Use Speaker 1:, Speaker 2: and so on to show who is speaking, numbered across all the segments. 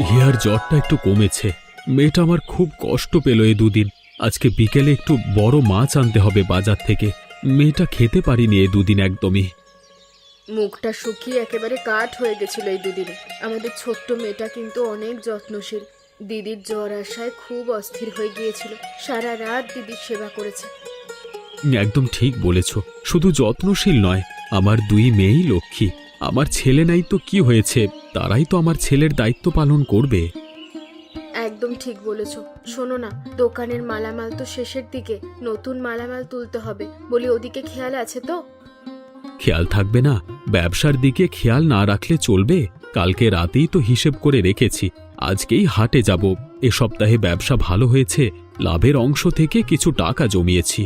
Speaker 1: Here জ্বরটা একটু কমেছে। মেয়েটা আমার খুব কষ্ট পেল এই দুদিন। আজকে বিকেলে একটু বড় মাছ আনতে হবে বাজার থেকে। মেয়েটা খেতে পারিনি এই দুদিন একদমই।
Speaker 2: মুখটা শুকিয়ে একেবারে কাঠ হয়ে গেছিল এই দুদিনে। আমাদের ছোট্ট মেয়েটা কিন্তু অনেক যত্নশীল। দিদির জ্বর আসায় খুব অস্থির হয়ে গিয়েছিল, সারা রাত দিদির সেবা করেছে।
Speaker 1: একদম ঠিক বলেছ, শুধু যত্নশীল নয়, আমার দুই মেয়েই লক্ষ্মী। আমার ছেলে নাই তো কি হয়েছে, তারাই তো আমার ছেলের দায়িত্ব পালন করবে।
Speaker 2: একদম ঠিক বলেছ। শোনো না, দোকানের মালামাল তো শেষের দিকে, নতুন মালামাল তুলতে হবে। বলি ওদিকে খেয়াল আছে তো?
Speaker 1: খেয়াল থাকবে না? ব্যবসার দিকে খেয়াল না রাখলে চলবে? কালকে রাতেই তো হিসেব করে রেখেছি, আজকেই হাটে যাব। এ সপ্তাহে ব্যবসা ভালো হয়েছে, লাভের অংশ থেকে কিছু টাকা জমিয়েছি।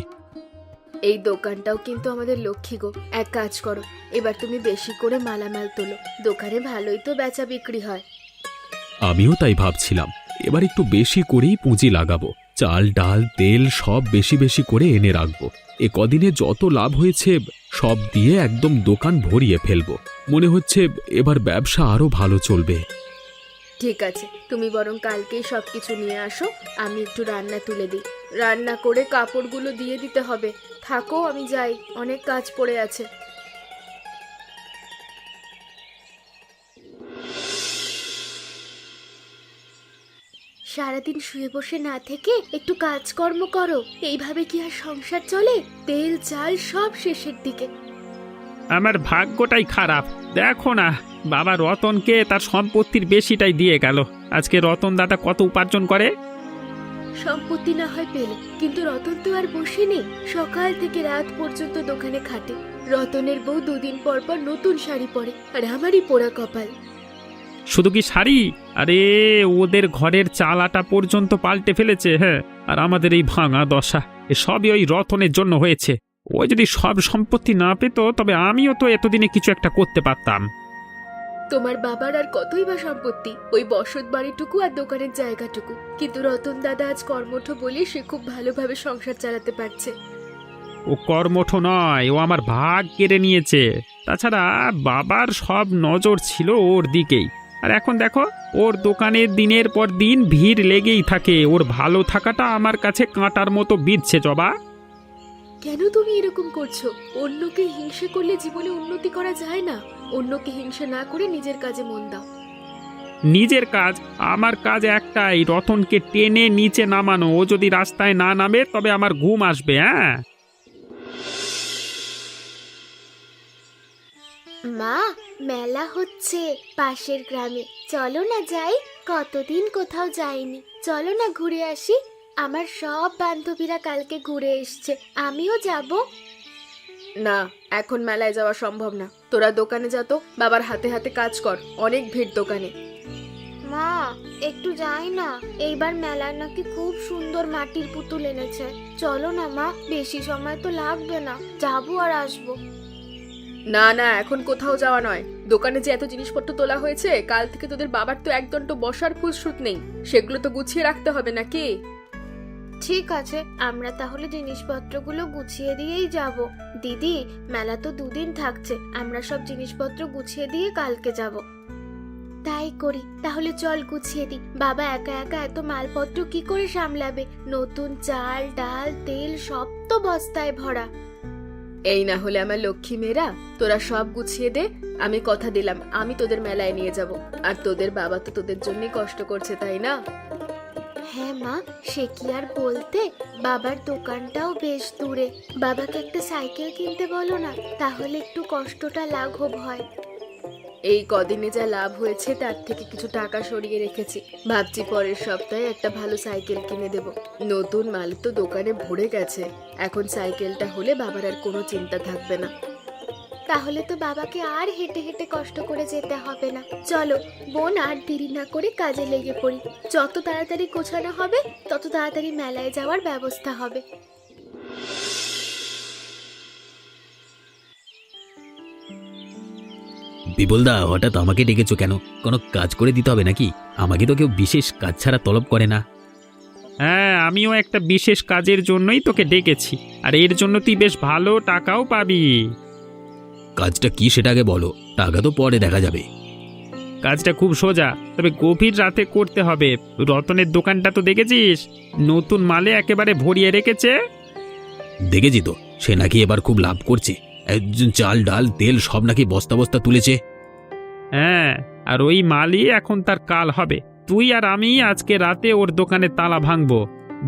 Speaker 2: এই দোকানটাও কিন্তু আমাদের লক্ষ্মী গো। এক কাজ করো, এবার তুমি বেশি করে মালামাল তোলো, দোকানে ভালোই তো বেচা বিক্রি হয়।
Speaker 1: আমিও তাই ভাবছিলাম, এবার একটু বেশি করেই পুঁজি লাগাবো। চাল ডাল তেল সব বেশি বেশি করে এনে রাখবো। এ কদিনে যত লাভ হয়েছে সব দিয়ে একদম দোকান ভরিয়ে ফেলবো। মনে হচ্ছে এবার ব্যবসা আরো ভালো চলবে।
Speaker 2: ঠিক আছে, তুমি বরং কালকেই সবকিছু নিয়ে আসো, আমি একটু রান্না তুলে দিই। রান্না করে কাপড়গুলো দিয়ে দিতে হবে। থাকো, আমি যাই, অনেক কাজ পড়ে আছে। সারাদিন শুয়ে বসে না থেকে একটু কাজকর্ম করো, এইভাবে কি আর সংসার চলে? তেল চাল সব শেষের দিকে।
Speaker 3: আমার ভাগ্যটাই খারাপ। দেখো না, বাবা রতনকে তার সম্পত্তির বেশিটাই দিয়ে গেল। আজকে রতন দাদা কত উপার্জন করে।
Speaker 2: সম্পত্তি না হয় পেলে, কিন্তু রতন তো আর বসে নেই। সকাল থেকে রাত পর্যন্ত দোকানে খাটে। রতনের বউ দুদিন পর পর নতুন শাড়ি পরে, আর আমারই পোড়া কপাল।
Speaker 3: শুধু কি শাড়ি, আরে ওদের ঘরের চাল আটা পর্যন্ত পাল্টে ফেলেছে। হ্যাঁ, আর আমাদের এই ভাঙা দশা, এসবই ওই রতনের জন্য হয়েছে। ও যদি সব সম্পত্তি না পেত, তবে আমিও তো এতদিনে কিছু একটা করতে পারতাম।
Speaker 2: তোমার বাবার আর কতই বা সম্পত্তি, ওই বসত বাড়িটুকু আর দোকানের জায়গাটুকু। কিন্তু রতন দাদা আজ কর্মঠ বলে সে খুব ভালোভাবে সংসার চালাতে পারছে।
Speaker 3: ও কর্মঠ নয়, ও আমার ভাগ কেড়ে নিয়েছে। তাছাড়া বাবার সব নজর ছিল ওর দিকেই। আর এখন দেখো, ওর দোকানে দিনের পর দিন ভিড় লেগেই থাকে। ওর ভালো থাকাটা আমার কাছে কাঁটার মতো বিঁধছে জবা।
Speaker 2: কেন তুমি এরকম করছো? অন্যকে হিংসে করলে জীবনে উন্নতি করা যায় না। অন্যকে হিংসা না করে নিজের কাজে মন দাও।
Speaker 3: নিজের কাজ? আমার কাজ একটাই, রতনকে টেনে নিচে নামানো। ও যদি রাস্তায় না নামে তবে আমার ঘুম আসবে। হ্যাঁ,
Speaker 2: মা, মেলা হচ্ছে পাশের গ্রামে, চলো না যাই। কতদিন কোথাও যাইনি, চলো না ঘুরে আসি। আমার সব বান্ধবীরা কালকে ঘুরে এসছে, আমিও যাব। না, এখন মেলায় যাওয়া সম্ভব না। তোরা দোকানে যা তো, বাবার হাতে হাতে কাজ কর, অনেক ভিড় দোকানে। মা, একটু যাই না, এইবার মেলায় নাকি খুব সুন্দর মাটির পুতুল এনেছে। চলো না মা, বেশি সময় তো লাগবে না, যাবো আর আসবো। না না, এখন কোথাও যাওয়া নয়। দোকানে যে এত জিনিসপত্র তোলা হয়েছে, কাল থেকে তোদের বাবার তো একদণ্ড বসার ফুসফুস নেই, সেগুলো তো গুছিয়ে রাখতে হবে নাকি? ঠিক আছে, আমরা তাহলে জিনিসপত্রগুলো গুছিয়ে দিয়েই যাব। দিদি, মেলা তো দুদিন থাকছে, আমরা সব জিনিসপত্র গুছিয়ে দিয়ে কালকে যাব। তাই করি, তাহলে চল গুছিয়ে দি। বাবা একা একা এত মালপত্র কি করে সামলাবে? নতুন চাল ডাল তেল সব তো বস্তায় ভরা। এই না হলে আমার লক্ষ্মী মেয়েরা, তোরা সব গুছিয়ে দে। আমি কথা দিলাম, আমি তোদের মেলায় নিয়ে যাব। আর তোদের বাবা তো তোদের জন্যই কষ্ট করছে, তাই না? হ্যাঁ মা, সে কি আর বলতে, বাবার দোকানটাও বেশ দূরে। বাবাকে একটা সাইকেল কিনতে বলো না, তাহলে একটু কষ্টটা লাঘব হয়। এই কদিনে যা লাভ হয়েছে তার থেকে কিছু টাকা সরিয়ে রেখেছি, ভাবছি পরের সপ্তাহে একটা ভালো সাইকেল কিনে দেব। নতুন মাল তো দোকানে ভরে গেছে, এখন সাইকেলটা হলে বাবার আর কোনো চিন্তা থাকবে না। তাহলে তো বাবাকে আর হেঁটে হেঁটে কষ্ট করে যেতে হবে না। চলো বোন, আর দেরি না করে কাজে লেগে পড়ি। যত তাড়াতাড়ি গোছানো হবে তত তাড়াতাড়ি মেলায় যাওয়ার ব্যবস্থা হবে।
Speaker 4: বিপুলদা, হঠাৎ আমাকে ডেকেছো কেন? কোনো কাজ করে দিতে হবে নাকি? আমাকে তো কেউ বিশেষ কাজ ছাড়া তলব করে না।
Speaker 3: হ্যাঁ, আমিও একটা বিশেষ কাজের জন্যই তোকে ডেকেছি। আর এর জন্য তুই বেশ ভালো টাকাও পাবি।
Speaker 4: কাজটা কি সেটা আগে বলো, টাকা তো পরে দেখা যাবে।
Speaker 3: কাজটা খুব সোজা, তবে গভীর রাতে করতে হবে। রতনের দোকানটা তো দেখেছিস, নতুন মালে একেবারে ভরিয়ে রেখেছে।
Speaker 4: দেখেছি তো, সে নাকি এবার খুব লাভ করছে। চাল ডাল তেল সব নাকি বস্তা বস্তা তুলেছে।
Speaker 3: হ্যাঁ, আর ওই মালই এখন তার কাল হবে। তুই আর আমি আজকে রাতে ওর দোকানে তালা ভাঙবো।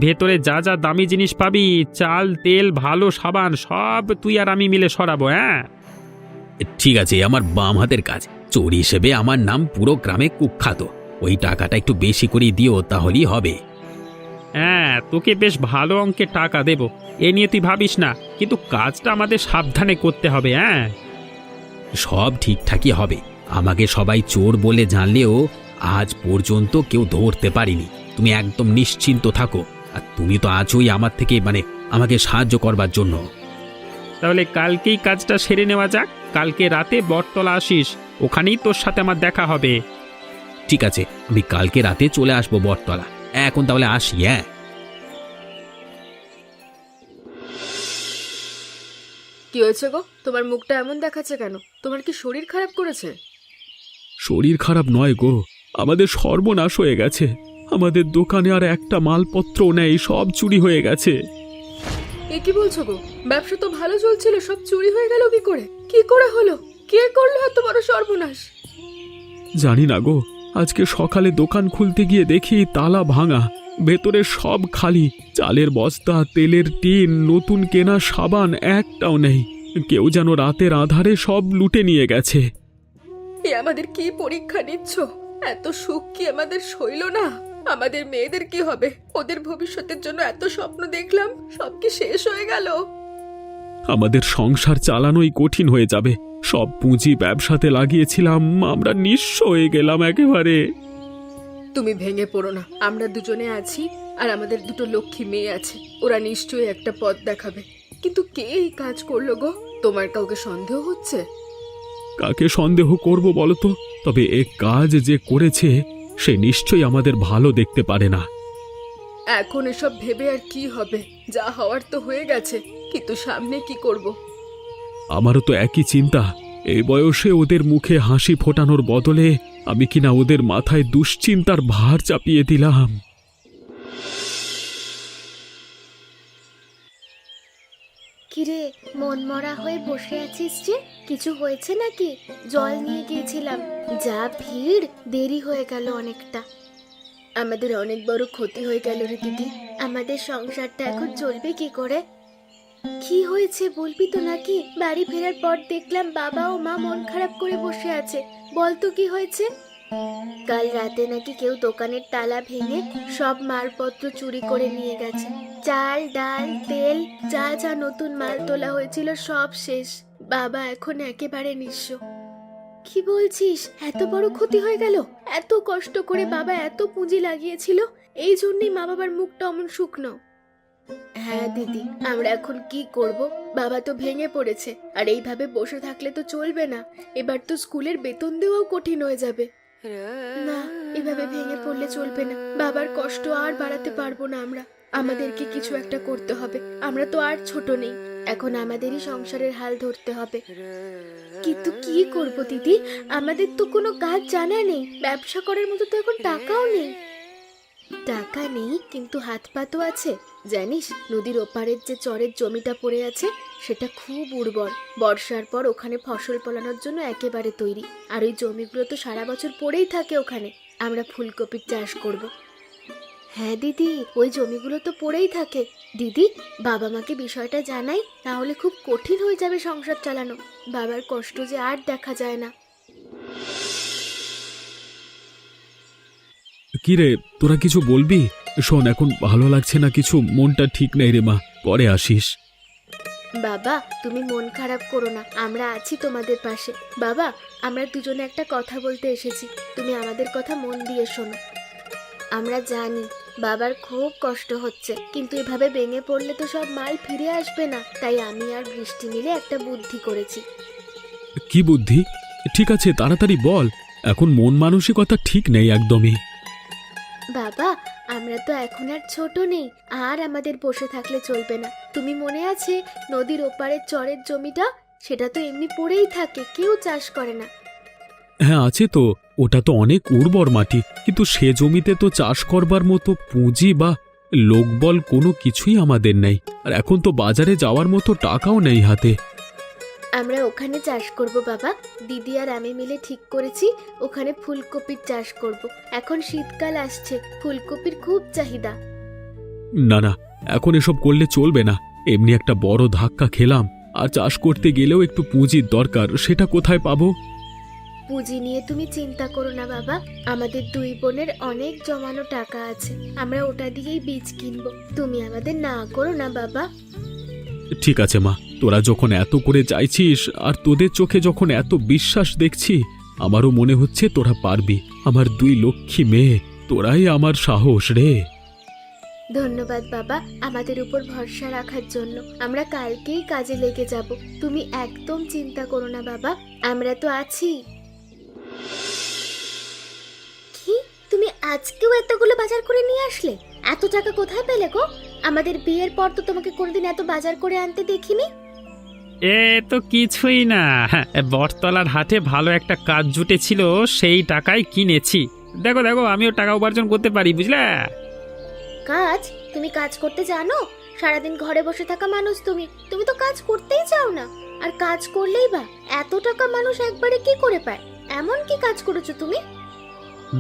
Speaker 3: ভেতরে যা যা দামি জিনিস পাবি, চাল তেল ভালো সাবান, সব তুই আর আমি মিলে সরাবো। হ্যাঁ
Speaker 4: ঠিক আছে, আমার বাম হাতের কাজ। চোর হিসেবে আমার নাম পুরো গ্রামে কুখ্যাত। ওই টাকাটা একটু বেশি করে দিও, তাহলেই হবে।
Speaker 3: হ্যাঁ, তোকে বেশ ভালো অঙ্কের টাকা দেব, এ নিয়ে তুই ভাবিস না। কিন্তু কাজটা আমাদের সাবধানে করতে হবে। হ্যাঁ
Speaker 4: সব ঠিকঠাকই হবে। আমাকে সবাই চোর বলে জানলেও আজ পর্যন্ত কেউ ধরতে পারেনি। তুমি একদম নিশ্চিন্ত থাকো। আর তুমি তো আছোই আমার থেকে, আমাকে সাহায্য করবার জন্য।
Speaker 3: তাহলে কালকেই কাজটা সেরে নেওয়া যাক। কালকে রাতে বটতলা আসিস, ওখানেই তোর সাথে আমার দেখা হবে।
Speaker 4: ঠিক আছে, আমি কালকে রাতে চলে আসবো বটতলা। এখন তাহলে আসি। হ্যাঁ,
Speaker 5: কি হয়েছে গো? তোমার মুখটা এমন দেখাচ্ছে কেন? তোমার কি শরীর খারাপ করেছে?
Speaker 1: শরীর খারাপ নয় গো, আমাদের সর্বনাশ হয়ে গেছে। আমাদের দোকানে আর একটা মালপত্র নেই, সব চুরি হয়ে গেছে।
Speaker 5: এ কি বলছো গো? ব্যবসা তো ভালো চলছিল, সব চুরি হয়ে গেল কি করে? কি করে হলো? কে করলো এত বড় সর্বনাশ?
Speaker 1: জানি না গো, আজকে সকালে দোকান খুলতে গিয়ে দেখি তালা ভাঙা, ভেতরে সব খালি। চালের বস্তা, তেলের টিন, নতুন কেনা সাবান একটাও নেই। কেউ যেন রাতের আধারে সব লুটে নিয়ে গেছে।
Speaker 5: এ আমাদের কি পরীক্ষা নিচ্ছ? এত সুখ কি আমাদের সইল না? আমাদের মেয়েদের কি হবে? ওদের ভবিষ্যতের জন্য এত স্বপ্ন দেখলাম, সব কি শেষ হয়ে গেল?
Speaker 1: আমাদের সংসার চালানোই কঠিন হয়ে যাবে। সব পুঁজি ব্যবসাতে লাগিয়েছিলাম, আমরা নিঃস্ব হয়ে গেলাম একেবারে।
Speaker 5: তুমি ভেঙে পড়ো না, আমরা দুজনে আছি, আর আমাদের দুটো লক্ষ্মী মেয়ে আছে। ওরা নিশ্চয়ই একটা পথ দেখাবে। কিন্তু কে এই কাজ করলো গো? তোমার কাউকে সন্দেহ হচ্ছে?
Speaker 1: কাকে সন্দেহ করব বলো তো? তবে এ কাজ যে করেছে সে নিশ্চয়ই আমাদের ভালো দেখতে পারে না।
Speaker 5: এখন এসব ভেবে আর কি হবে? যা হওয়ার তো হয়ে গেছে, কিন্তু সামনে কি করব?
Speaker 1: আমারও তো একই চিন্তা। এই বয়সে ওদের মুখে হাসি ফোটানোর বদলে আমি কিনা ওদের মাথায় দুশ্চিন্তার ভার চাপিয়ে দিলাম।
Speaker 2: কিরে, মন মরা হয়ে বসে আছিস যে? কিছু হয়েছে নাকি? জল নিয়ে গিয়েছিলাম, যা ভিড়, দেরি হয়ে গেল অনেকটা।
Speaker 5: আমাদের অনেক বড় ক্ষতি হয়ে গেল রে দিদি।
Speaker 2: আমাদের সংসারটা এখন চলবে কি করে? কি হয়েছে বলবি তো নাকি? বাড়ি ফেরার পর দেখলাম বাবা ও মা মন খারাপ করে বসে আছে। বল তো কি হয়েছে? কাল রাতে নাকি কেউ দোকানের তালা ভেঙে সব মালপত্র চুরি করে নিয়ে গেছে। চাল ডাল তেল যা যা নতুন মাল তোলা হয়েছিল সব শেষ। বাবা এখন একেবারে নিঃস্ব। কি বলছিস? এত বড় ক্ষতি হয়ে গেল? এত কষ্ট করে বাবা এত পুঁজি লাগিয়েছিল, এই জন্যই মা বাবার মুখটা অমন শুকনো। হ্যাঁ দিদি, আমরা এখন কি করব? বাবা তো ভেঙে পড়েছে, আর এইভাবে বসে থাকলে তো চলবে না। এবার তো স্কুলের বেতন দেওয়াও কঠিন হয়ে যাবে। না, এভাবে ভেঙে পড়লে চলবে না। বাবার কষ্ট আর বাড়াতে পারবো না আমরা। আমাদেরকে কিছু একটা করতে হবে। আমরা তো আর ছোট নেই, এখন আমাদেরই সংসারের হাল ধরতে হবে। কিন্তু কি করব দিদি? আমাদের তো কোনো কাজ জানা নেই, ব্যবসা করার মতো তো এখন টাকাও নেই। টাকা নেই কিন্তু হাত পা তো আছে। জানিস, নদীর ওপারের যে চরের জমিটা পড়ে আছে সেটা খুব উর্বর। বর্ষার পর ওখানে ফসল ফলানোর জন্য একেবারে তৈরি। আর ওই জমিগুলো তো সারা বছর পড়েই থাকে ওখানে। আমরা ফুলকপির চাষ করব। হ্যাঁ দিদি, ওই জমিগুলো তো পড়েই থাকে। দিদি, বাবা মাকে বিষয়টা জানাই, না হলে খুব কঠিন হয়ে যাবে সংসার চালানো। বাবার কষ্ট যে আর দেখা যায় না।
Speaker 1: কিরে, তোরা কিছু বলবি? শোন, এখন ভালো লাগছে না কিছু, মনটা ঠিক নেই রে মা, পরে আসিস।
Speaker 2: বাবা, তুমি মন খারাপ করো না, আমরা আছি তোমাদের পাশে। বাবা, আমরা দুজনে একটা কথা বলতে এসেছি, তুমি আমাদের কথা মন দিয়ে শোনো। আমরা জানি বাবার খুব কষ্ট হচ্ছে, কিন্তু এভাবে ভেঙে পড়লে তো সব মাল ফিরে আসবে না। তাই আমি আর বৃষ্টি মিলে একটা বুদ্ধি করেছি।
Speaker 1: কি বুদ্ধি? ঠিক আছে, তাড়াতাড়ি বল, এখন মন মানসিকতা ঠিক নেই একদমই।
Speaker 2: বাবা, আমরা তো এখন আর ছোট নেই, আর আমাদের বসে থাকলে চলবে না। তুমি মনে আছে নদীর ওপারের চরের জমিটা? সেটা তো এমনি পড়েই থাকে, কেউ চাষ করে না।
Speaker 1: হ্যাঁ আছে তো, ওটা তো অনেক উর্বর মাটি, কিন্তু সে জমিতে তো চাষ করবার মতো পুঁজি বা লোকবল কোনো কিছুই আমাদের নেই। আর এখন তো বাজারে যাওয়ার মতো টাকাও নেই হাতে।
Speaker 2: আমরা ওখানে চাষ করব বাবা। দিদি আর আমি মিলে ঠিক করেছি ওখানে ফুলকপির চাষ করব। এখন শীতকাল আসছে, ফুলকপির খুব চাহিদা।
Speaker 1: না না, এখন এসব করলে চলবে না। এমনি একটা বড় ধাক্কা খেলাম, আর চাষ করতে গেলেও একটু পুঁজির দরকার, সেটা কোথায় পাবো?
Speaker 2: পুঁজি নিয়ে তুমি চিন্তা করো না বাবা, আমাদের দুই বোনের অনেক জমানো টাকা আছে, আমরা ওটা দিয়েই বীজ কিনবো। তুমি আমাদের না করো না বাবা।
Speaker 1: ঠিক আছে মা, তোরা যখন এত করে চাইছিস আর তোদের চোখে যখন এত বিশ্বাস দেখছি, আমারও মনে হচ্ছে তোরা পারবি। আমার দুই লক্ষ্মী মেয়ে, তোরাই আমার সাহস রে।
Speaker 2: ধন্যবাদ বাবা আমাদের উপর ভরসা রাখার জন্য। আমরা কালকেই কাজে লেগে যাব, তুমি একদম চিন্তা করো না বাবা, আমরা তো আছি। কি, তুমি আজকেও এতগুলো বাজার করে নিয়ে আসলে? এত টাকা কোথায় পেলে গো? আমাদের বিয়ের পর তো তোমাকে কোনোদিন এত বাজার করে আনতে দেখিনি।
Speaker 3: এ তো কিছুই না, বটতলার হাটে ভালো একটা কাজ জুটেছিল, সেই টাকায় কিনেছি। দেখো দেখো, আমিও টাকা উপার্জন করতে পারি, বুঝলে?
Speaker 2: কাজ? তুমি কাজ করতে জানো? সারাদিন ঘরে বসে থাকা মানুষ তুমি, তুমি তো কাজ করতেই চাও না। আর কাজ করলেই বা এত টাকা মানুষ একবারে কি করে পায়? এমন কি কাজ করেছো তুমি?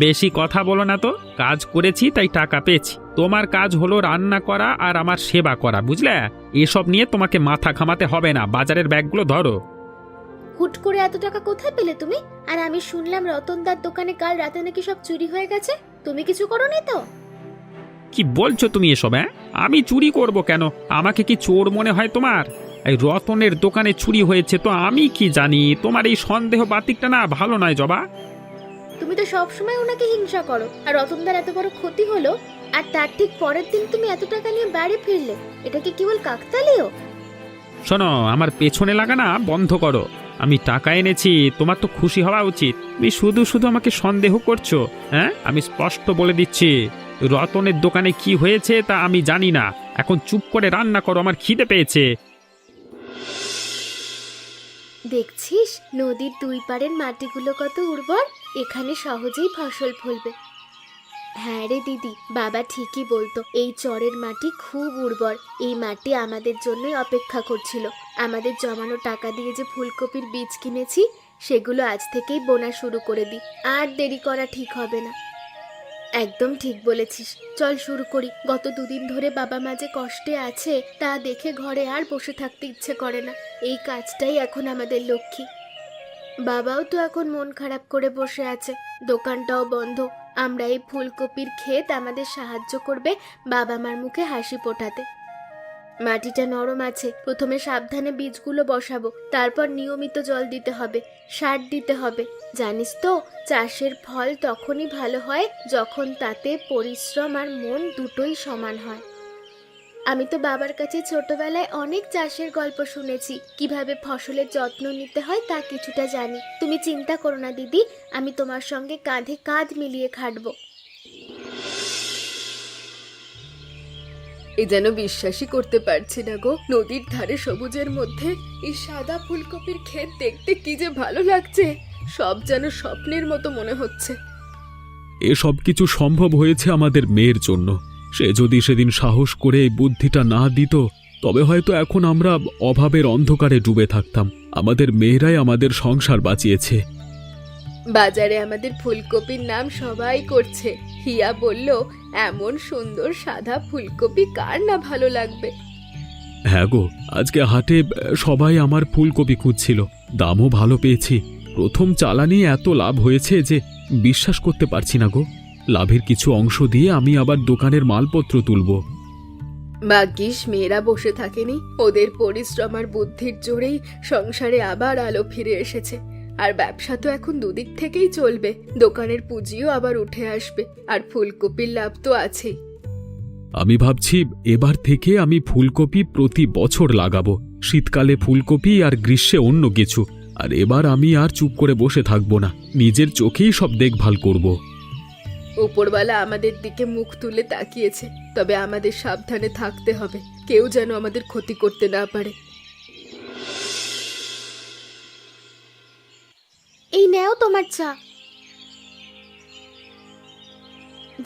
Speaker 3: বেশি কথা বলো না তো, কাজ করেছি তাই টাকা পেয়েছি। তোমার কাজ হলো রান্না করা আর আমার সেবা করা, বুঝলে? এসব নিয়ে তোমাকে মাথা ঘামাতে হবে না। বাজারের ব্যাগগুলো ধরো।
Speaker 2: হুট করে এত টাকা কোথায় পেলে তুমি? আর আমি শুনলাম রতনদার দোকানে কাল রাতে নাকি সব চুরি হয়ে গেছে, তুমি কিছু করোনি তো?
Speaker 3: কি বলছো তুমি এসব? আমি চুরি করব কেন? আমাকে কি চোর মনে হয় তোমার? এই রতনের দোকানে চুরি হয়েছে তো আমি কি জানি? তোমার এই সন্দেহ বাতিকটা না ভালো নয় জবা।
Speaker 2: তুমি তো সবসময় ওনাকে হিংসা করো, আর রতনদার এত বড় ক্ষতি হলো আর তার ঠিক পরের দিন তুমি এত টাকা নিয়ে বাড়ি ফিরলে, এটা কি কেবল কাকতালীয়?
Speaker 3: শোনো, আমার পেছনে লাগা না বন্ধ করো। আমি টাকা এনেছি, তোমার তো খুশি হওয়া উচিত। তুমি শুধু শুধু আমাকে সন্দেহ করছো। আমি স্পষ্ট বলে দিচ্ছি, রতনের দোকানে কি হয়েছে তা আমি জানি না। এখন চুপ করে রান্না করো, আমার খিদে পেয়েছে।
Speaker 2: দেখছিস নদীর দুই পাড়ের মাটিগুলো কত উর্বর, এখানে সহজেই ফসল ফলবে। হ্যাঁ রে দিদি, বাবা ঠিকই বলতো, এই চরের মাটি খুব উর্বর। এই মাটি আমাদের জন্যই অপেক্ষা করছিল। আমাদের জমানো টাকা দিয়ে যে ফুলকপির বীজ কিনেছি, সেগুলো আজ থেকেই বোনা শুরু করে দিই, আর দেরি করা ঠিক হবে না। একদম ঠিক বলেছিস, চল শুরু করি। গত দুদিন ধরে বাবা মা যে কষ্টে আছে তা দেখে ঘরে আর বসে থাকতে ইচ্ছে করে না। এই কাজটাই এখন আমাদের লক্ষ্মী। বাবাও তো এখন মন খারাপ করে বসে আছে, দোকানটাও বন্ধ। আমরা এই ফুলকপির ক্ষেত আমাদের সাহায্য করবে বাবা মার মুখে হাসি ফোটাতে। মাটিটা নরম আছে, প্রথমে সাবধানে বীজগুলো বসাবো, তারপর নিয়মিত জল দিতে হবে, সার দিতে হবে। জানিস তো, চাষের ফল তখনই ভালো হয় যখন তাতে পরিশ্রম আর মন দুটোই সমান হয়। আমি তো বাবার কাছে ছোটবেলায় অনেক চাষের গল্প শুনেছি, কিভাবে ফসলের যত্ন নিতে হয় তা কিছুটা জানি। তুমি চিন্তা করো না দিদি, আমি তোমার সঙ্গে কাঁধে কাঁধ মিলিয়ে খাটবো।
Speaker 5: এ যেন বিশ্বাসই করতে পারছি না গো, নদীর ধারে সবুজের মধ্যে এই সাদা ফুলকপির ক্ষেত দেখতে কি যে ভালো লাগছে। সব যেন স্বপ্নের মতো মনে হচ্ছে।
Speaker 1: এসব কিছু সম্ভব হয়েছে আমাদের মেয়ের জন্য। সে যদি সেদিন সাহস করে এই বুদ্ধিটা না দিত, তবে হয়তো এখন আমরা অভাবের অন্ধকারে ডুবে থাকতাম। আমাদের মেয়েরাই আমাদের সংসার বাঁচিয়েছে।
Speaker 5: বাজারে আমাদের ফুলকপির নাম সবাই করছে। হিয়া বলল, এমন সুন্দর সাদা ফুলকপি কার না ভালো লাগবে।
Speaker 1: হ্যাঁ গো, আজকে হাটে সবাই আমার ফুলকপি খুঁজছিল, দামও ভালো পেয়েছি। প্রথম চালানি এত লাভ হয়েছে যে বিশ্বাস করতে পারছি না গো। লাভের কিছু অংশ দিয়ে আমি আবার দোকানের মালপত্র তুলব।
Speaker 5: ভাগ্যিস মেয়েরা বসে থাকেনি, ওদের পরিশ্রম আর বুদ্ধির জোরেই সংসারে আবার আলো ফিরে এসেছে। আর ব্যবসা তো এখন দুদিক থেকেই চলবে, দোকানের পুঁজিও আবার উঠে আসবে, আর ফুলকপির লাভ তো আছেই।
Speaker 1: আমি ভাবছি এবার থেকে আমি ফুলকপি প্রতি বছর লাগাবো। শীতকালে ফুলকপি আর গ্রীষ্মে অন্য কিছু। আর এবার আমি আর চুপ করে বসে থাকবো না, নিজের চোখেই সব দেখভাল করব।
Speaker 5: উপরওয়ালা আমাদের দিকে মুখ তুলে তাকিয়েছে, তবে আমাদের সাবধানে থাকতে হবে, কেউ যেন আমাদের ক্ষতি করতে না পারে।
Speaker 2: এই নেও তোমার চা।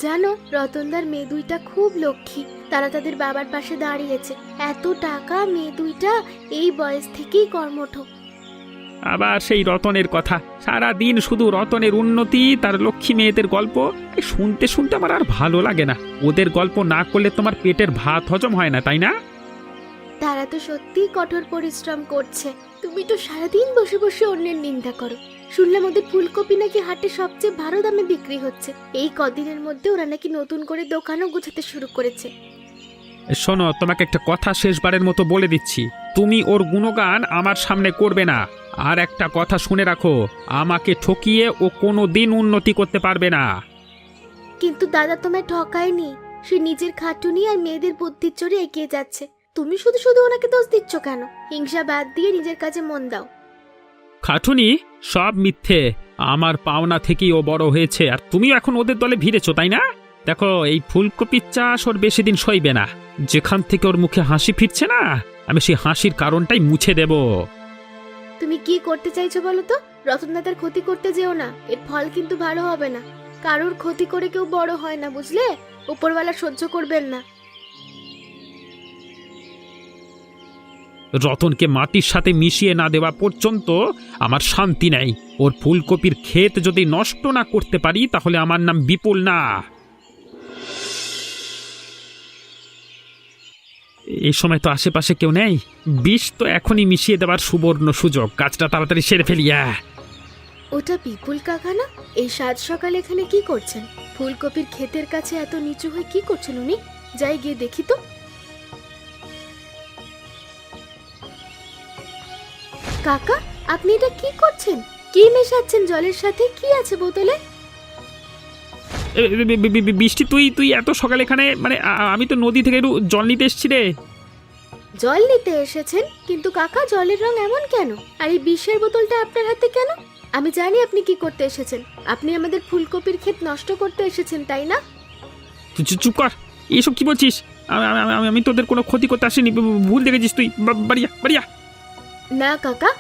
Speaker 2: জানো রতনদার মেয়ে দুইটা খুব লক্ষ্মী, তারা তাদের বাবার পাশে দাঁড়িয়েছে। এত টাকা, মেয়ে দুইটা এই বয়স থেকেই কর্মঠ।
Speaker 3: আবার সেই রতনের কথা, সারা দিন শুধু রতনের উন্নতি, তার লক্ষ্মী মেয়েদের গল্প। এই শুনতে শুনতে আমার আর ভালো লাগে না। ওদের গল্প না করলে তোমার পেটের ভাত হজম হয় না, তাই না?
Speaker 2: তারা তো সত্যিই কঠোর পরিশ্রম করছে। তুমি তো সারাদিন বসে বসে অন্যের নিন্দা করো। শুনলাম ওদের ফুলকপি নাকি হাটে সবচেয়ে ভালো দামে বিক্রি হচ্ছে। এই কদিনের মধ্যে ওরা নাকি নতুন করে দোকানও গোছাতে শুরু করেছে।
Speaker 3: শোনো, তোমাকে একটা কথা শেষবারের মতো বলে দিচ্ছি, তুমি ওর গুণগান আমার সামনে করবে না। আর একটা কথা শুনে রাখো, আমাকে ঠকিয়ে ও কোনো দিন উন্নতি করতে পারবে না।
Speaker 2: কিন্তু দাদা তোমায় ঠকায়নি, সে নিজের খাটুনি আর মেয়েদের বুদ্ধির জোরে এগিয়ে যাচ্ছে। তুমি শুধু শুধু ওনাকে দোষ দিচ্ছ কেন? হিংসা বাদ দিয়ে নিজের কাজে মন দাও।
Speaker 3: খাটুনি সব মিথ্যে। আমার পাওনা থেকেই ও বড় হয়েছে, আর তুমিও এখন ওদের দলে ভিড়েছো, তাই না? দেখো, এই ফুলকপির চাষ ওর বেশি দিন সইবে না। যেখান থেকে ওর মুখে হাসি ফিরছে না, আমি সেই হাসির কারণটাই মুছে দেব।
Speaker 2: তুমি কি করতে চাইছো বলো তো? রতন দাদার ক্ষতি করতে যেও না, এর ফল কিন্তু ভালো হবে না। কারোর ক্ষতি করে কেউ বড় হয় না, বুঝলে? উপরওয়ালা সহ্য করবেন না।
Speaker 3: রতনকে মাটির সাথে মিশিয়ে না দেওয়া পর্যন্ত আমার শান্তি নেই। ওর ফুলকপির ক্ষেত যদি নষ্ট না করতে পারি, তাহলে আমার নাম বিপুল না। এই সময় তো আশেপাশে কেউ নেই। বিষ তো এখনই মিশিয়ে দেওয়ার সুবর্ণ সুযোগ। কাজটা তাড়াতাড়ি সেরে ফেলিয়া।
Speaker 2: ওটা বিপুল কাকা না? এই সাত সকালে এখানে কি করছেন? ফুলকপির ক্ষেতের কাছে এত নিচু হয়ে কি করছেন উনি? যাই গিয়ে দেখি তো। কাকা, আপনি এটা কি করছেন? কি মেশাচ্ছেন জলের সাথে? কি আছে বোতলে?
Speaker 3: বৃষ্টি, তুই এত সকালে এখানে? মানে আমি তো নদী থেকে একটু জল নিতে এসেছি রে।
Speaker 2: জল নিতে এসেছেন? কিন্তু কাকা, জলের রং এমন কেন? আর এই বিষের বোতলটা আপনার হাতে কেন? আমি জানি আপনি কি করতে এসেছেন। আপনি আমাদের ফুলকপির ক্ষেত নষ্ট করতে এসেছেন, তাই না?
Speaker 3: তুই চুপ কর। এসব কি বলছিস? আমি তোদের কোনো ক্ষতি করতে আসিনি। ভুল দেখেছিস তুই। বাড়িয়া বাড়িয়া।
Speaker 2: না কাকা,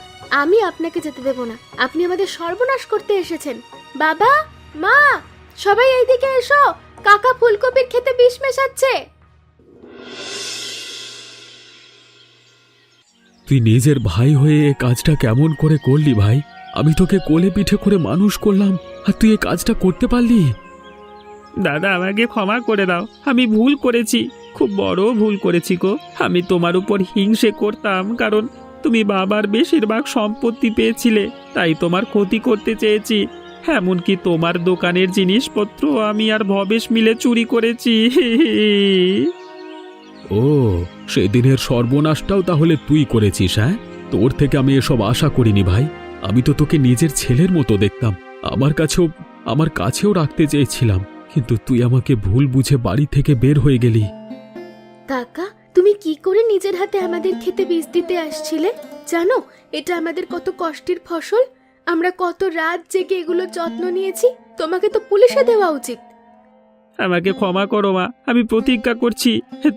Speaker 2: আমি আপনাকে যেতে দেব না। আপনি আমাদের সর্বনাশ করতে এসেছেন। বাবা, মা, সবাই এইদিকে এসো। কাকা ফুলকপির ক্ষেতে বিষ মেশাচ্ছে।
Speaker 1: তুই নিজের ভাই হয়ে এ কাজটা কেমন করে করলি ভাই? আমি তোকে কোলে পিঠে করে মানুষ করলাম, আর তুই এ কাজটা করতে পারলি?
Speaker 3: দাদা, আমাকে ক্ষমা করে দাও। আমি ভুল করেছি, খুব বড় ভুল করেছি গো। আমি তোমার উপর হিংসে করতাম, কারণ তুমি বাবার বেশিরভাগ সম্পত্তি পেয়েছিলে, তাই তোমার ক্ষতি করতে চেয়েছি। এমনকি তোমার দোকানের জিনিসপত্র আমি আর ভবেশ মিলে চুরি করেছি।
Speaker 1: ও, সেদিনের সর্বনাশটাও তাহলে তুই করেছিস? হ্যাঁ, তোর থেকে আমি এসব আশা করিনি ভাই। আমি তো তোকে নিজের ছেলের মতো দেখতাম। আমার কাছেও রাখতে চেয়েছিলাম, কিন্তু তুই আমাকে ভুল বুঝে বাড়ি থেকে বের হয়ে গেলি।
Speaker 2: কাকা, তুমি কি করে নিজের হাতে আমাদের খেতে বীজ দিতে আসছিলে? জানো এটা আমাদের কত কষ্টের ফসল? আমরা কত রাত জেগে এগুলো যত্ন নিয়েছি। তোমাকে তো পুলিশে দেওয়া উচিত।
Speaker 3: আমাকে ক্ষমা করো মা। আমি প্রতিজ্ঞা করছি,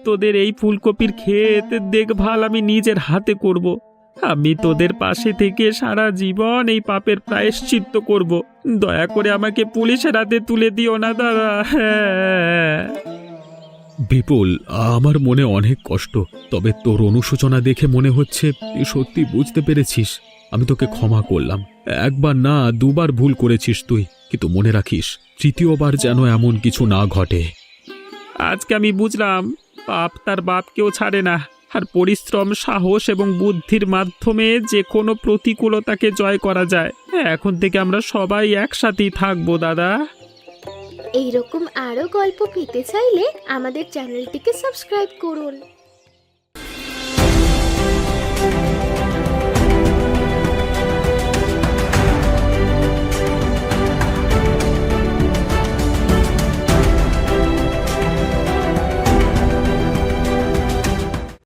Speaker 3: তোদের এই ফুলকপির ক্ষেত দেখভাল আমি নিজের হাতে করব। আমি তোদের পাশে থেকে সারা জীবন এই পাপের প্রায়শ্চিত্ত করব। দয়া করে আমাকে পুলিশের হাতে তুলে দিও না দাদা।
Speaker 1: বিপুল, আমার মনে অনেক কষ্ট, তবে তোর অনুশোচনা দেখে মনে হচ্ছে তুই সত্যি বুঝতে পেরেছিস। আমি তোকে ক্ষমা করলাম। একবার না, দুবার ভুল করেছিস তুই, কিন্তু মনে রাখিস, তৃতীয়বার যেন এমন কিছু না ঘটে।
Speaker 3: আজকে আমি বুঝলাম, পাপ তার বাপকেও ছাড়ে না, আর পরিশ্রম, সাহস এবং বুদ্ধির মাধ্যমে যে কোনো প্রতিকূলতাকে জয় করা যায়। এখন থেকে আমরা সবাই একসাথেই থাকবো দাদা।
Speaker 2: এইরকম আরো গল্প পেতে চাইলে আমাদের চ্যানেলটিকে সাবস্ক্রাইব করুন।